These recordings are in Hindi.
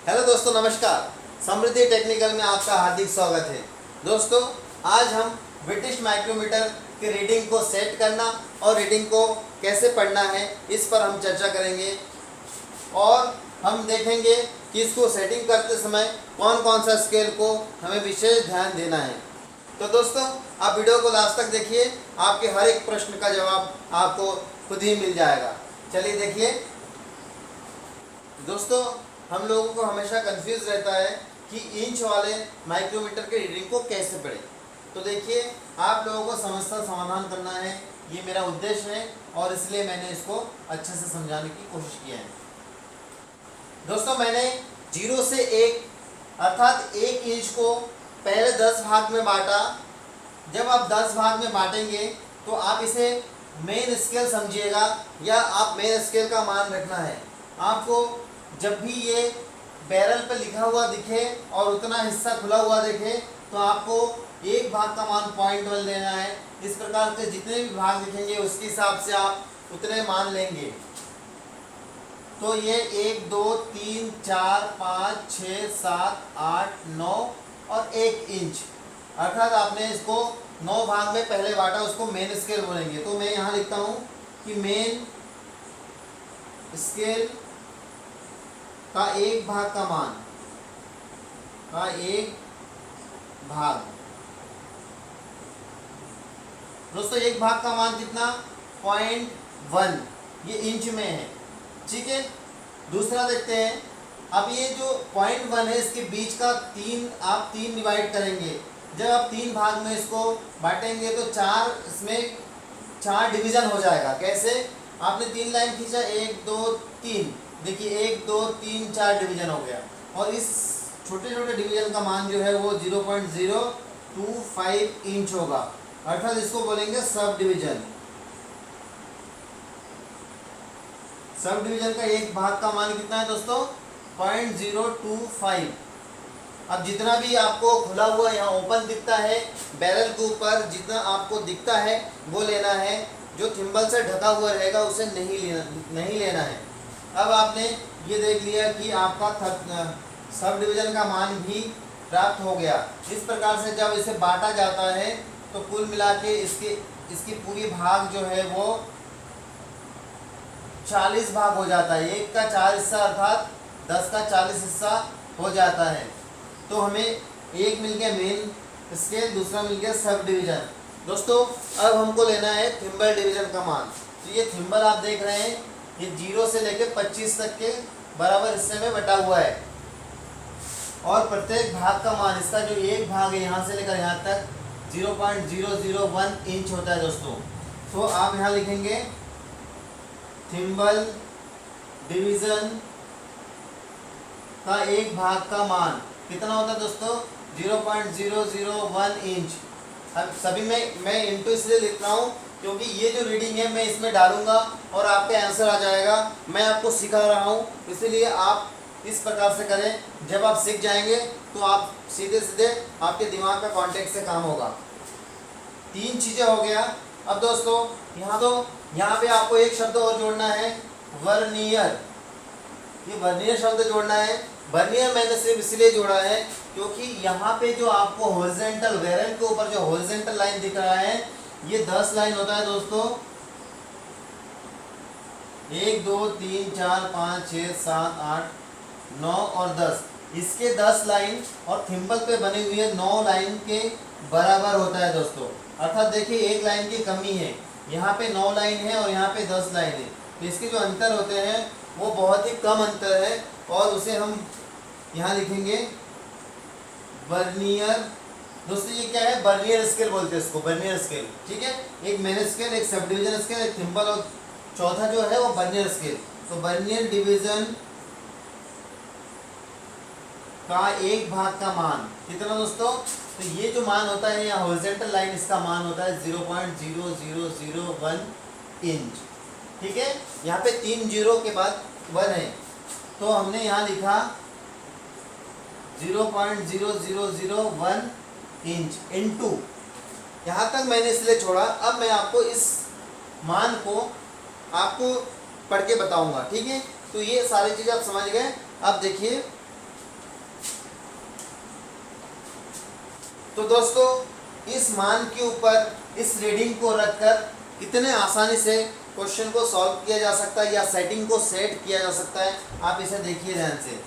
हेलो दोस्तों, नमस्कार। समृद्धि टेक्निकल में आपका हार्दिक स्वागत है। दोस्तों, आज हम ब्रिटिश माइक्रोमीटर के रीडिंग को सेट करना और रीडिंग को कैसे पढ़ना है, इस पर हम चर्चा करेंगे और हम देखेंगे कि इसको सेटिंग करते समय कौन कौन सा स्केल को हमें विशेष ध्यान देना है। तो दोस्तों, आप वीडियो को लास्ट तक देखिए, आपके हर एक प्रश्न का जवाब आपको खुद ही मिल जाएगा। चलिए देखिए दोस्तों, हम लोगों को हमेशा कंफ्यूज रहता है कि इंच वाले माइक्रोमीटर के रीडिंग को कैसे पढ़ें। तो देखिए, आप लोगों को समस्या समाधान करना है, ये मेरा उद्देश्य है और इसलिए मैंने इसको अच्छे से समझाने की कोशिश की है। दोस्तों, मैंने 0 से 1 अर्थात 1 इंच को पहले 10 भाग में बांटा। जब आप 10 भाग में बांटेंगे तो आप इसे मेन स्केल समझिएगा या आप मेन स्केल का मान रखना है। आपको जब भी ये बैरल पर लिखा हुआ दिखे और उतना हिस्सा खुला हुआ दिखे तो आपको एक भाग का मान 0.1 लेना है। इस प्रकार के जितने भी भाग दिखेंगे उसके हिसाब से आप उतने मान लेंगे। तो ये 1 2 3 4 5 6 7 8 9 और 1 इंच, अर्थात आपने इसको 9 भाग में पहले बांटा, उसको मेन स्केल बोलेंगे। तो मैं यहाँ लिखता हूँ कि मेन स्केल का एक भाग का मान का एक भाग। दोस्तों, एक भाग का मान कितना? 0.1, ये इंच में है। ठीक है, दूसरा देखते हैं। अब ये जो 0.1 है इसके बीच का आप 3 डिवाइड करेंगे। जब आप 3 भाग में इसको बांटेंगे तो 4 इसमें 4 डिवीजन हो जाएगा। कैसे? आपने 3 लाइन खींचा, 1 2 3, देखिए 1 2 3 4 डिवीजन हो गया। और इस छोटे छोटे डिवीजन का मान जो है वो 0.025 इंच होगा, अर्थात इसको बोलेंगे सब डिवीजन। सब डिवीजन का एक भाग का मान कितना है दोस्तों? 0.025। अब जितना भी आपको खुला हुआ यहाँ ओपन दिखता है बैरल के ऊपर, जितना आपको दिखता है वो लेना है। जो थिम्बल से ढका हुआ रहेगा उसे नहीं लेना है। अब आपने ये देख लिया कि आपका सब डिवीजन का मान भी प्राप्त हो गया। इस प्रकार से जब इसे बांटा जाता है तो कुल मिला के इसकी पूरी भाग जो है वो 40 भाग हो जाता है। 1 का 4 हिस्सा अर्थात 10 का 40 हिस्सा हो जाता है। तो हमें एक मिल गया मेन स्केल, दूसरा मिल गया सब डिवीजन। दोस्तों, अब हमको लेना है थिम्बल डिवीजन का मान। तो ये थिम्बल आप देख रहे हैं, ये 0 से लेकर 25 तक के बराबर हिस्से में बटा हुआ है और प्रत्येक भाग का मान, इसका जो एक भाग है यहाँ से लेकर यहाँ तक 0.001 इंच होता है दोस्तों। तो आप यहाँ लिखेंगे थिम्बल डिवीजन का एक भाग का मान कितना होता है दोस्तों? 0.001 इंच। अब सभी में मैं इंटू इसलिए लिख रहा हूँ क्योंकि ये जो रीडिंग है मैं इसमें डालूंगा और आपका आंसर आ जाएगा। मैं आपको सिखा रहा हूँ, इसलिए आप इस प्रकार से करें। जब आप सीख जाएंगे तो आप सीधे सीधे आपके दिमाग का कॉन्टेक्ट से काम होगा। 3 चीज़ें हो गया। अब दोस्तों, यहाँ पे आपको एक शब्द और जोड़ना है, वर्नियर। ये वर्नियर शब्द जोड़ना है। वर्नियर मैंने सिर्फ इसलिए जोड़ा है क्योंकि यहाँ पे जो आपको हॉरिजॉन्टल बैरल के ऊपर जो हॉरिजॉन्टल लाइन दिख रहा है ये 10 लाइन होता है दोस्तों। 1 2 3 4 5 6 7 8 9 और 10, इसके 10 लाइन और थिम्बल पे बनी हुई है 9 लाइन के बराबर होता है दोस्तों। अर्थात देखिए, एक लाइन की कमी है, यहाँ पे 9 लाइन है और यहाँ पे 10 लाइन है। तो इसके जो अंतर होते हैं वो बहुत ही कम अंतर है और उसे हम यहाँ लिखेंगे वर्नियर। दोस्तों, ये क्या है? वर्नियर स्केल बोलते हैं इसको, वर्नियर स्केल। ठीक है, एक मेन स्केल, एक सब डिवीजन स्केल, एक थिम्बल और चौथा जो है वो वर्नियर स्केल। तो वर्नियर डिवीजन का एक भाग का मान कितना दोस्तों? तो ये जो मान होता है यहाँ हॉरिजॉन्टल लाइन, इसका मान होता है 0.0001 इंच। ठीक है, यहाँ पे 3 जीरो के बाद 1 है, तो हमने यहाँ लिखा 0.0001 इंच इंटू, यहाँ तक मैंने इसलिए छोड़ा। अब मैं आपको इस मान को आपको पढ़ के बताऊंगा। ठीक है, तो ये सारी चीज़ आप समझ गए। अब देखिए, तो दोस्तों इस मान के ऊपर इस रीडिंग को रखकर कितने आसानी से क्वेश्चन को सॉल्व किया जा सकता है या सेटिंग को सेट किया जा सकता है, आप इसे देखिए ध्यान से।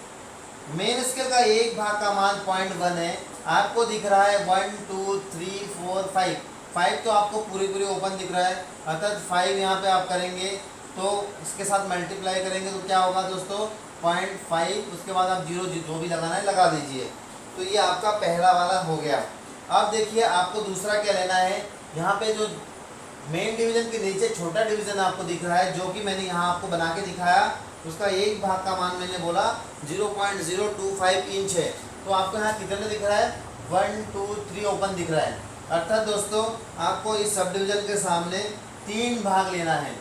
मेन स्केल का 1 भाग का मान 0.1 है, आपको दिख रहा है 1 2 3 4 5, 5 तो आपको पूरी ओपन दिख रहा है, अर्थात 5 यहाँ पे आप करेंगे तो इसके साथ मल्टीप्लाई करेंगे तो क्या होगा दोस्तों 0.5, उसके बाद आप 0 जो भी लगाना है लगा दीजिए। तो ये आपका पहला वाला हो गया। अब देखिए आपको दूसरा क्या लेना है, यहाँ पे जो मेन डिवीजन के नीचे छोटा डिवीजन आपको दिख रहा है, जो कि मैंने यहाँ आपको बना के दिखाया, उसका 1 भाग का मान मैंने बोला 0.025 इंच है। तो आपको यहाँ कितने दिख रहा है 1 2 3 ओपन दिख रहा है, अर्थात दोस्तों आपको इस सब डिवीजन के सामने 3 भाग लेना है।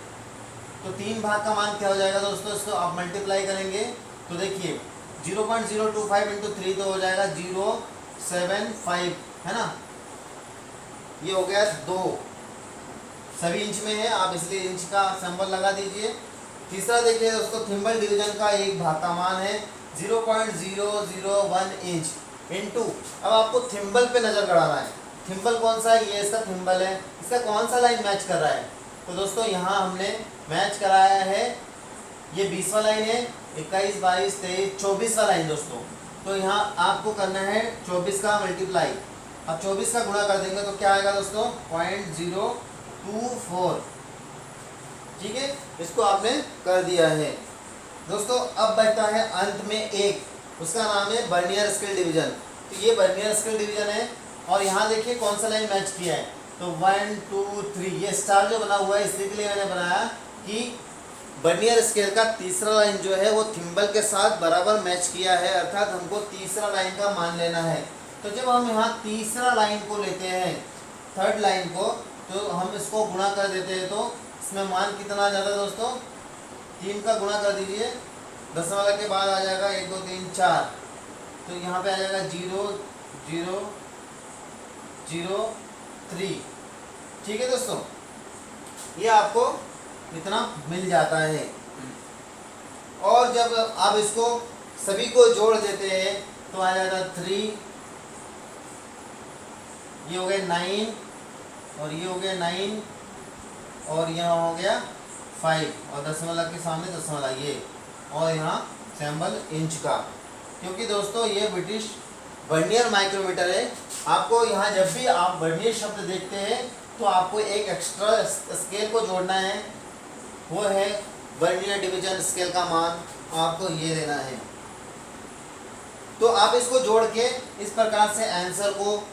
तो 3 भाग का मान क्या हो जाएगा दोस्तों, इसको आप मल्टीप्लाई करेंगे तो देखिए 0.025 इंटू 3 तो हो जाएगा 075, है ना, ये हो गया 2, सभी इंच में है आप इसलिए इंच का सिंबल लगा दीजिए। तीसरा देखिए दोस्तों थिम्बल डिवीजन का 1 भाग का मान है 0.001 इंच इंटू, अब आपको थिम्बल पे नज़र गड़ाना है। थिम्बल कौन सा है, ये इसका थिम्बल है, इसका कौन सा लाइन मैच कर रहा है, तो दोस्तों यहाँ हमने मैच कराया है, ये 20वां लाइन है, 21 22 23 24वां लाइन दोस्तों। तो यहाँ आपको करना है 24 का मल्टीप्लाई, अब 24 का गुणा कर देंगे तो क्या आएगा दोस्तों 0.024, ठीक है, इसको आपने कर दिया है दोस्तों। अब बचता है अंत में एक, उसका नाम है वर्नियर स्केल डिवीजन। तो ये वर्नियर स्केल डिवीजन है और यहाँ देखिए कौन सा लाइन मैच किया है, तो 1 2 3, ये स्टार जो बना हुआ है इसके लिए मैंने बनाया कि वर्नियर स्केल का तीसरा लाइन जो है वो थिम्बल के साथ बराबर मैच किया है, अर्थात हमको तीसरा लाइन का मान लेना है। तो जब हम यहाँ तीसरा लाइन को लेते हैं, थर्ड लाइन को, तो हम इसको गुणा कर देते हैं, तो इसमें मान कितना आ जाता है दोस्तों, 3 का गुणा कर दीजिए, दशमलव के बाद आ जाएगा 1 2 3 4, तो यहाँ पे आ जाएगा 0 0 0 3, ठीक है दोस्तों, ये आपको इतना मिल जाता है। और जब आप इसको सभी को जोड़ देते हैं तो आ जाएगा 3, ये हो गया 9 और ये हो गया 9 और यहाँ हो गया 5 और दशमलव के सामने दशमलव ये, और यहाँ सिंबल इंच का, क्योंकि दोस्तों ये ब्रिटिश वर्नियर माइक्रोमीटर है। आपको यहाँ जब भी आप वर्नियर शब्द देखते हैं तो आपको एक एक्स्ट्रा स्केल को जोड़ना है, वो है वर्नियर डिवीजन स्केल का मान, आपको ये देना है। तो आप इसको जोड़ के इस प्रकार से आंसर को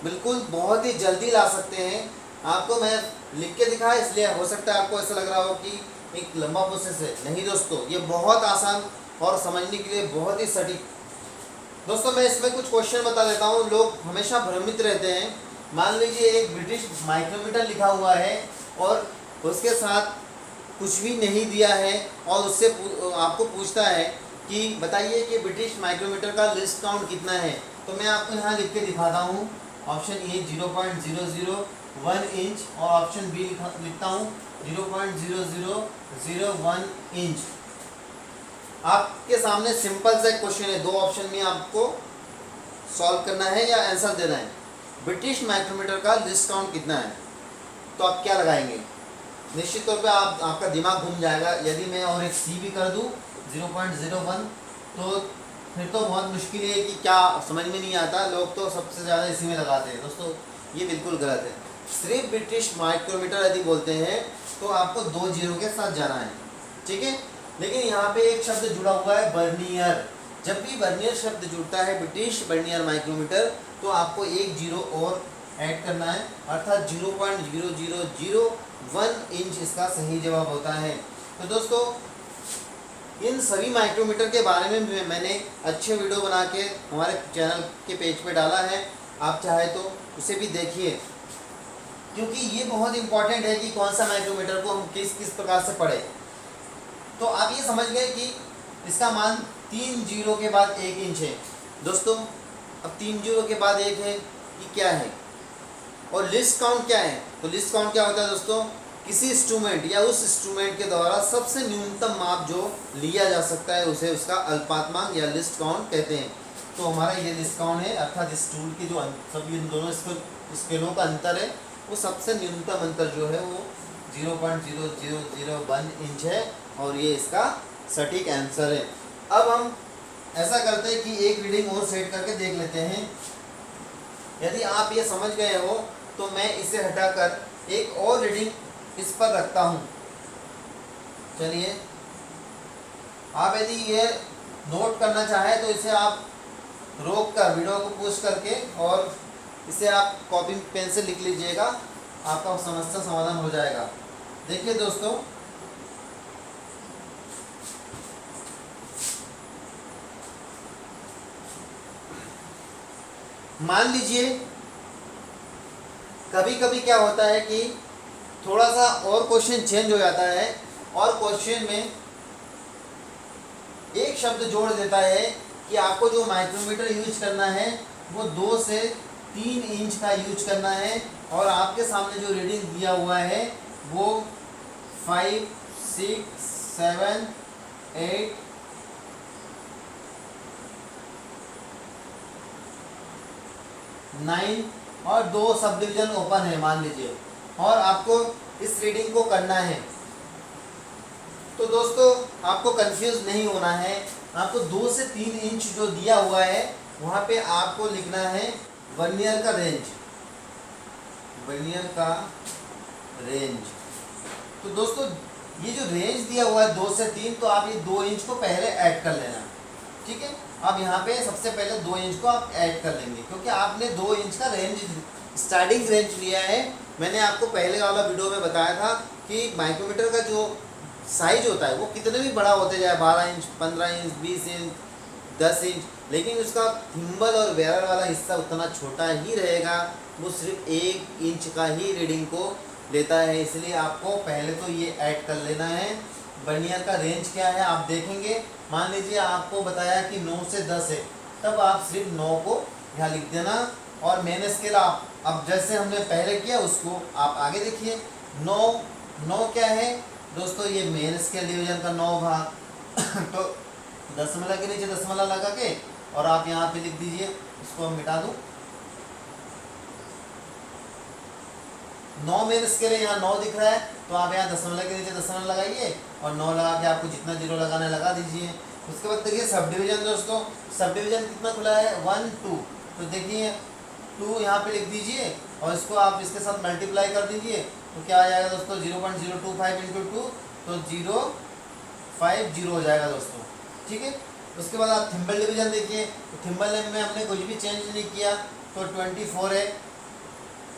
बिल्कुल बहुत ही जल्दी ला सकते हैं। आपको मैं लिख के दिखाया इसलिए हो सकता है आपको ऐसा लग रहा हो कि एक लंबा प्रोसेस है, नहीं दोस्तों, ये बहुत आसान और समझने के लिए बहुत ही सटीक। दोस्तों मैं इसमें कुछ क्वेश्चन बता देता हूँ, लोग हमेशा भ्रमित रहते हैं। मान लीजिए एक ब्रिटिश माइक्रोमीटर लिखा हुआ है और उसके साथ कुछ भी नहीं दिया है और उससे आपको पूछता है कि बताइए कि ब्रिटिश माइक्रोमीटर का लिस्ट काउंट कितना है, तो मैं आपको यहाँ लिख के दिखाता हूँ। ऑप्शन ए 0.001 इंच और ऑप्शन बी लिखता हूँ 0.0001 इंच। आपके सामने सिंपल सा क्वेश्चन है, 2 ऑप्शन में आपको सॉल्व करना है या आंसर देना है। ब्रिटिश माइक्रोमीटर का लिस्ट काउंट कितना है, तो आप क्या लगाएंगे, निश्चित तौर पे आपका दिमाग घूम जाएगा। यदि मैं और एक सी भी कर दूं 0.01 तो फिर तो बहुत मुश्किल है कि क्या समझ में नहीं आता, लोग तो सबसे ज़्यादा इसी में लगाते हैं। दोस्तों ये बिल्कुल गलत है, सिर्फ ब्रिटिश माइक्रोमीटर यदि बोलते हैं तो आपको 2 जीरो के साथ जाना है, ठीक है। लेकिन यहाँ पे एक शब्द जुड़ा हुआ है वर्नियर, जब भी वर्नियर शब्द जुड़ता है ब्रिटिश वर्नियर माइक्रोमीटर तो आपको 1 जीरो और ऐड करना है, अर्थात 0.0001 इंच इसका सही जवाब होता है। तो दोस्तों इन सभी माइक्रोमीटर के बारे में मैंने अच्छे वीडियो बना के हमारे चैनल के पेज पे डाला है, आप चाहे तो उसे भी देखिए, क्योंकि ये बहुत इंपॉर्टेंट है कि कौन सा माइक्रोमीटर को हम किस किस प्रकार से पढ़े। तो आप ये समझ गए कि इसका मान 3 जीरो के बाद 1 इंच है। दोस्तों अब 3 जीरो के बाद 1 है, ये क्या है, और लिस्ट काउंट क्या है, तो लिस्ट काउंट क्या होता है दोस्तों, किसी इंस्ट्रूमेंट या उस इंस्ट्रूमेंट के द्वारा सबसे न्यूनतम माप जो लिया जा सकता है उसे उसका अल्पात्मांक या लिस्ट काउंट कहते हैं। तो हमारा ये डिस्काउंट है, अर्थात इस टूल के जो सब इन दोनों स्केलों का अंतर है वो सबसे न्यूनतम अंतर जो है वो 0.0001 इंच है और ये इसका सटीक आंसर है। अब हम ऐसा करते हैं कि एक रीडिंग और सेट करके देख लेते हैं। यदि आप ये समझ गए हो तो मैं इसे हटाकर एक और रीडिंग इस पर रखता हूँ। चलिए, आप यदि ये नोट करना चाहें तो इसे आप रोक कर वीडियो को पॉज करके और इसे आप कॉपी पेन से लिख लीजिएगा, आपका समस्या समाधान हो जाएगा। देखिए दोस्तों, मान लीजिए कभी कभी क्या होता है कि थोड़ा सा और क्वेश्चन चेंज हो जाता है और क्वेश्चन में एक शब्द जोड़ देता है कि आपको जो माइक्रोमीटर यूज करना है वो 2 से 3 इंच का यूज करना है और आपके सामने जो रीडिंग दिया हुआ है वो 5, 6, 7, 8, 9 और 2 सब डिवीजन ओपन है मान लीजिए, और आपको इस रीडिंग को करना है। तो दोस्तों, आपको कंफ्यूज नहीं होना है। आपको 2 से 3 इंच जो दिया हुआ है वहाँ पे आपको लिखना है वर्नियर का रेंज, वर्नियर का रेंज। तो दोस्तों, ये जो रेंज दिया हुआ है 2 से 3, तो आप ये 2 इंच को पहले ऐड कर लेना, ठीक है। अब यहाँ पे सबसे पहले 2 इंच को आप ऐड कर लेंगे क्योंकि आपने 2 इंच का रेंज स्टार्टिंग रेंज लिया है। मैंने आपको पहले वाला वीडियो में बताया था कि माइक्रोमीटर का जो साइज होता है वो कितने भी बड़ा होते जाए, 12 इंच, 15 इंच, 20 इंच, 10 इंच, लेकिन उसका थिम्बल और बेरर वाला हिस्सा उतना छोटा ही रहेगा। वो सिर्फ 1 इंच का ही रीडिंग को लेता है, इसलिए आपको पहले तो ये ऐड कर लेना है। वर्नियर का रेंज क्या है आप देखेंगे। मान लीजिए आपको बताया कि 9 से 10 है, तब आप सिर्फ 9 को यहाँ लिख देना और मेन स्केल आप अब जैसे हमने पहले किया उसको आप आगे देखिए। 9 क्या है दोस्तों, ये मेन स्केल डिवीजन का 9 भाग तो दशमलव के नीचे दशमलव लगा के और आप यहाँ पे लिख दीजिए, इसको हम मिटा दूँ। 9 मेन स्केल है, यहाँ 9 दिख रहा है तो आप यहाँ दशमलव के नीचे दशमलव लगाइए और 9 लगा के आपको जितना जीरो लगाना है लगा दीजिए। उसके बाद देखिए सब डिवीजन दोस्तों, सब डिवीजन कितना खुला है 1, 2, तो देखिए 2 यहाँ पे लिख दीजिए और इसको आप इसके साथ मल्टीप्लाई कर दीजिए तो क्या आ जाएगा दोस्तों 0.025 इंटू 2, तो 050 हो जाएगा दोस्तों, ठीक है। उसके बाद आप थिम्बल डिवीजन देखिए, तो थिम्बल में हमने कुछ भी चेंज नहीं किया तो 24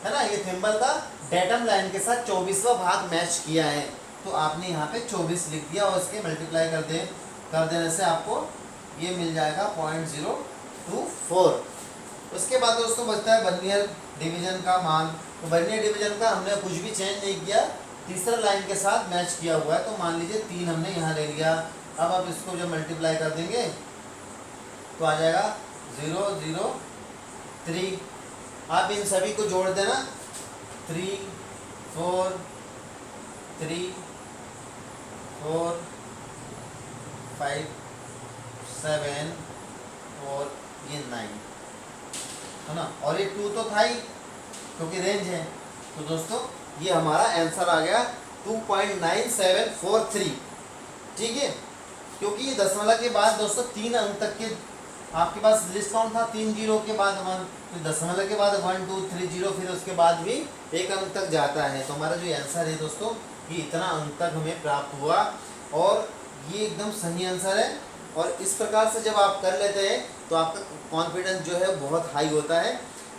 है ना। ये थिम्बल का डेटम लाइन के साथ 24वां भाग मैच किया है, तो आपने यहाँ पे 24 लिख दिया और इसके मल्टीप्लाई कर देने से आपको ये मिल जाएगा 0.024। उसके बाद दोस्तों बचता है वर्नियर डिवीजन का मान। तो वर्नियर डिवीजन का हमने कुछ भी चेंज नहीं किया, तीसरा लाइन के साथ मैच किया हुआ है, तो मान लीजिए 3 हमने यहाँ ले लिया। अब आप इसको जब मल्टीप्लाई कर देंगे तो आ जाएगा 003। आप इन सभी को जोड़ देना 3, 4, 3, 4, 5, 7 और ये 9 है ना, और ये 2 तो था ही क्योंकि रेंज है। तो दोस्तों ये हमारा आंसर आ गया 2.9743, ठीक है। क्योंकि ये दशमलव के बाद दोस्तों 3 अंक तक के आपके पास लिस्ट काउंट था, 3 जीरो के बाद 1, तो दशमलव के बाद 1, 2, 3 जीरो, फिर उसके बाद भी 1 अंक तक जाता है। तो हमारा जो आंसर है दोस्तों ये इतना अंक तक हमें प्राप्त हुआ और ये एकदम सही आंसर है। और इस प्रकार से जब आप कर लेते हैं तो आपका कॉन्फिडेंस जो है बहुत हाई होता है।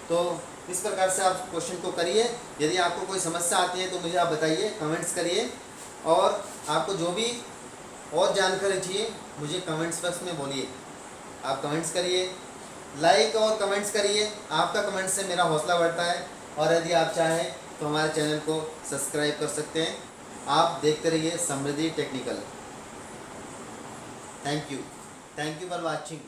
तो इस प्रकार से आप क्वेश्चन को करिए। यदि आपको कोई समस्या आती है तो मुझे आप बताइए, कमेंट्स करिए, और आपको जो भी और जानकारी चाहिए मुझे कमेंट्स बॉक्स में बोलिए। आप कमेंट्स करिए, लाइक और कमेंट्स करिए, आपका कमेंट्स से मेरा हौसला बढ़ता है। और यदि आप चाहें तो हमारे चैनल को सब्सक्राइब कर सकते हैं। आप देखते रहिए Samriddhi technical. Thank you for watching.